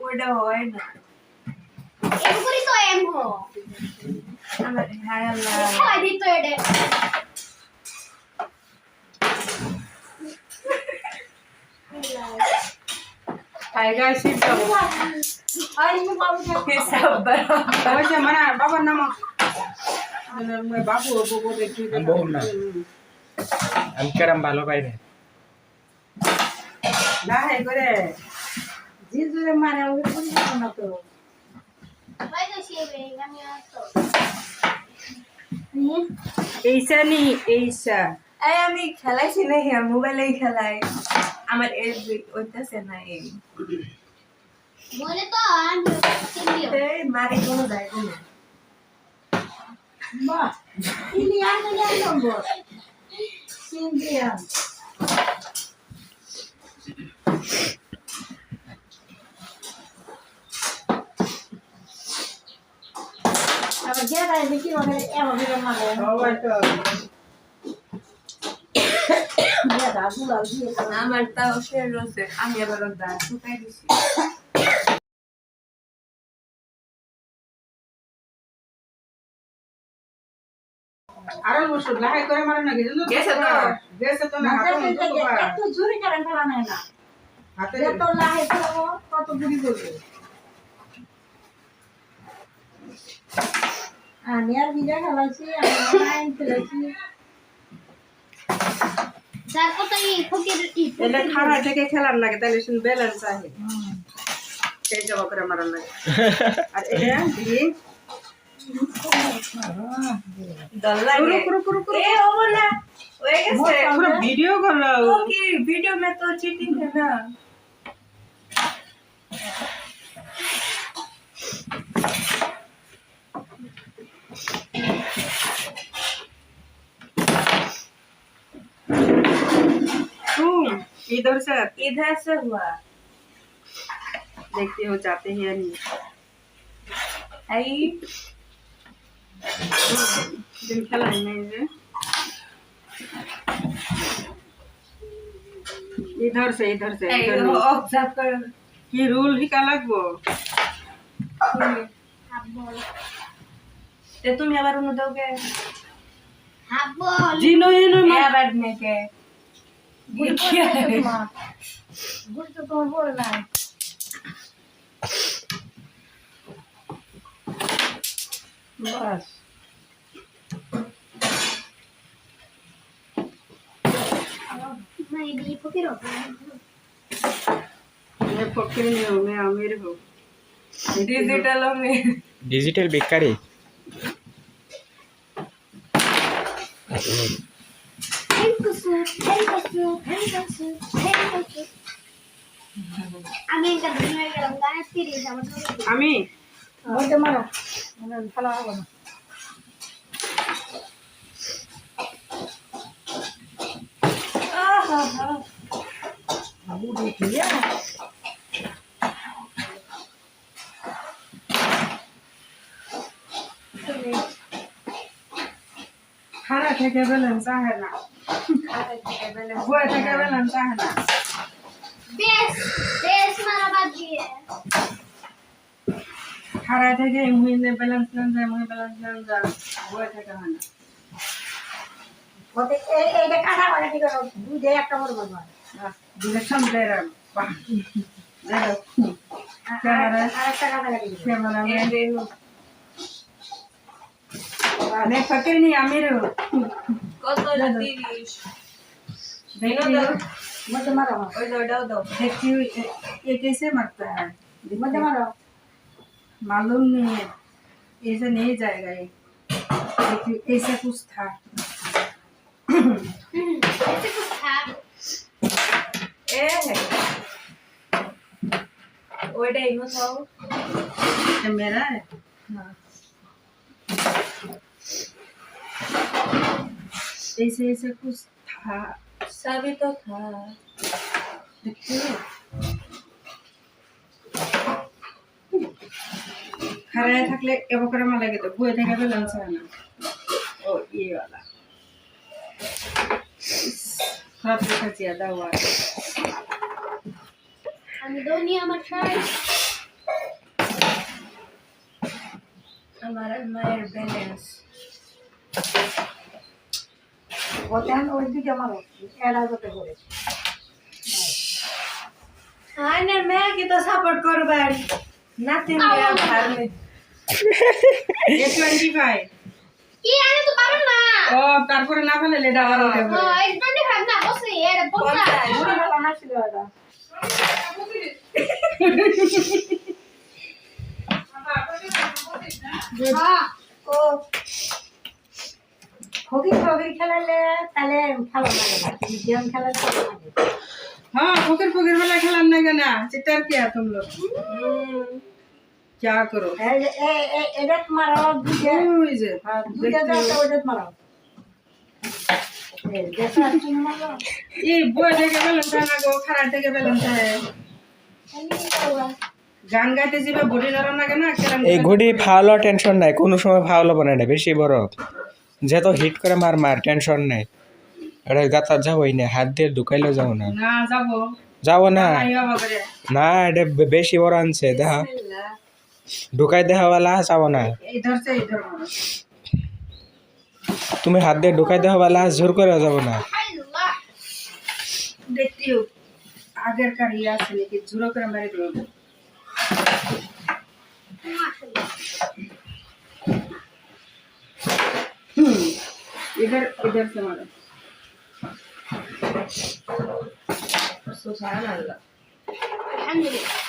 ওটা হয় না এগুলি তো এম হো আমার হায় আল্লাহ খাই দিত এডে হাই গাইস সিস্টার আর মু বাবু থাকে সাব্বার ওই যে মানে বাবার নাম বাবু বাবু দেখি আমি বলুন না আমি কেরাম ভালো পাই না না হে করে জিজুরে মারে ওই পুরি না তো ভাই তো শিবে আমি আসতো এইসা নি এইসা এই আমি খেলাইছি না হ্যাঁ মোবাইলেই খেলাই আমার এই ওইটাছে না এই বলে তো আমি চিনিও এই মারি কোনো যায় না বাহ ইনি আনলে নম্বর সিন্ডিয়া আবার গেরাই দেখি ওখানে এভাবে মারে সবাই তো গেরা দুলাল দিয়ে আমার তাও শেয়ার রয়েছে আমি আবার দা শুকাই দিছি আরো বসো লাহাই করে মারে না কিছু গেছে তো না হাতে এত জোরে কারেন্ট ফেলা নাই না হাতে এত লাহে ফেলাবো কত গুলি করবে আমি আর বিজা খেলাচ্ছি আমি লাইন খেলাচ্ছি যার কত এই ফকির এটা খাড়া থেকে খেলার লাগে তাহলে শুন ব্যালেন্স আছে সেই জবা করে মারার লাগে আর এটা দিয়ে দল লাগে ए हो बोला ওই গেছে পুরো ভিডিও করলো वो की वीडियो में तो चीटिंग है ना तुम इधर से हुआ देखते हो जाते हैं नहीं आई दिन खेला नहीं है इधर से इधर नहीं। ऑब्जर्व कर কি রুল হিকা লাগবো ते तुम আবার উনো দাওগে হাবল জিনো ইনো এ আবার মেকে বুঝ তো তোমার বলে না বাস না এই ফকির मैं फकीर नहीं हूँ मैं अमीर हूँ डिजिटल में ডিজিটাল বেকারি আমি একটা দুনিয়া গেলাম গানে ফিরে যাবো আমি বলতে মারো মানে ফেলা হবে না আবু দেখিয়া খাড়া থেকে ব্যালেন্স আহে না বয়ে থেকে ব্যালেন্স আহে না বেশ বেশ মারা বাদ দিয়ে খাড়া থেকে মুহিনে ব্যালেন্স নেন যায় মুহি ব্যালেন্স নেন যায় বয়ে থেকে হয় না ওতে এইটা কাটা করে কি করো দুধে একটা বড় বলবা ডিরেকশন দে রে বাহ দেখো ক্যামেরা আরেকটা কাটা কাটি ক্যামেরা मैं फकीर नहीं अमीर हूँ কত 30 देखती हूँ মধ্যে মারো ওই দাও দাও देखती हूँ ये कैसे मरता है মধ্যে মারো मालूम नहीं है ऐसे नहीं जाएगा ये देखती हूँ ऐसे कुछ था ऐसे कुछ था এ ওইটা ইনো দাও ये मेरा है हाँ ऐसे ऐसे कुछ था सभी तो था देखती हो खराया থাকলে এবকরে মালা লাগে তো বয়ে থেকে ব্যালেন্স হয় না ও ये वाला খারাপ দেখাচ্ছি দাও আর আমি দৌনি আমার শাড়ি আমার আর মায়ের ব্যালেন্স ওতে ওই দিকে মারো এরা যেতে করে আইনের মেয়েকে তো সাপোর্ট করবেন নাতি মেয়ে ভালো A25 কি আমি তো পারো না ও তারপরে না ফেলে এটা আবার উঠে ও পড়ে। 25 না বসে এর বলতা ঘুরে ফেলা না ছিল এটা হ্যাঁ ও হকি ফকির খেলালে তাহলে ভালো লাগে না গেম খেলালে ভালো লাগে हाँ फकीर फकीर वाला खेलना है ना चिट्टर किया तुम लोग क्या करो এডেট মারো দুইটা ওই যে দুইটা দাও ওডেট মারো এই দেখা তুমি মারো এই বই থেকে বেলন না গো খারাপ থেকে বেলন চায় গান গাইতে যাবে বডি নরম লাগে না খেলাম এই ঘড়ি ফাউল টেনশন নাই কোনো সময় ফাউল হবে না বেশি বড় যেত হিট করে মার টেনশন নাই এটা গাতা যাবই না হাত দিয়ে ঢুকাইলে যাও না না যাবো যাবো না আইয়া বাবারে না এটা বেশি বড় আনছে দেখা ঢুকাই দেওয়ালা যাবো না इधर से इधर मारो তুমি হাত দিয়ে ঢুকাই দেওয়ালা জোর করে যাবো না আল্লাহ देखती हूँ आगर का रिया से लेके जुरो कर मेरे दो इधर इधर से मारो সুবহানাল্লাহ আলহামদুলিল্লাহ